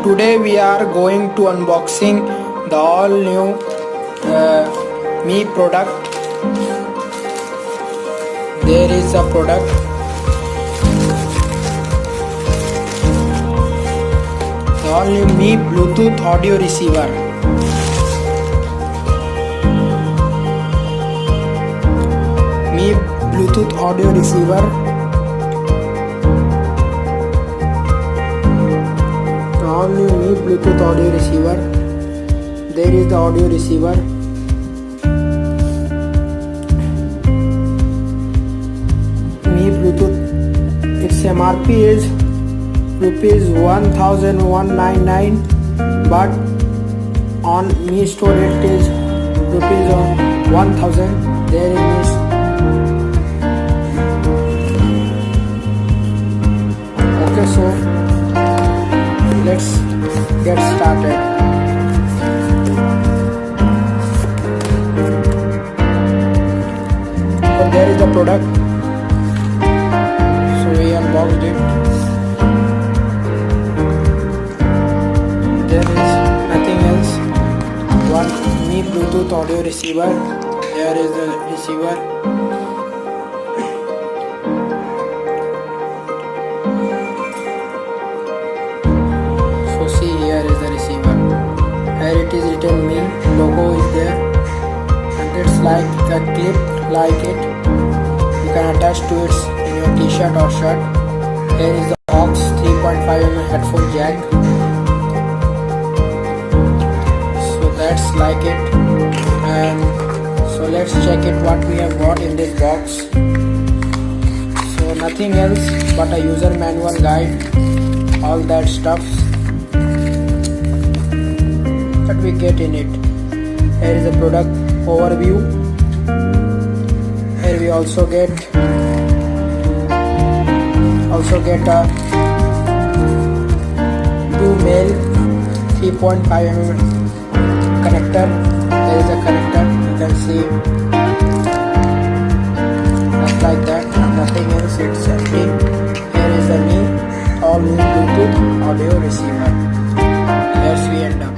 today we are going to unboxing the all new Me product. There is a product. The all new Me Bluetooth audio receiver. Me Bluetooth audio receiver. Only Me Bluetooth audio receiver. There is the audio receiver. Me Bluetooth. Its MRP is rupees 1199, but on Me store it is rupees 1000. There is okay, so let's get started. So there is the product. So we unboxed it. There is nothing else. One Me Bluetooth audio receiver. There is the receiver. See, here is the receiver. Here it is written Me, logo is there, and it's like a clip like it. You can attach to it in your t-shirt or shirt. Here is the aux 3.5mm headphone jack. So that's like it. And so let's check it what we have got in this box. So nothing else but a user manual guide, all that stuff that we get in it. Here is the product overview. Here we also get a 2 male 3.5mm connector. There is a connector, you can see, just like that, nothing else, it's empty. Here is the Me all new Bluetooth audio receiver. Yes, we end up.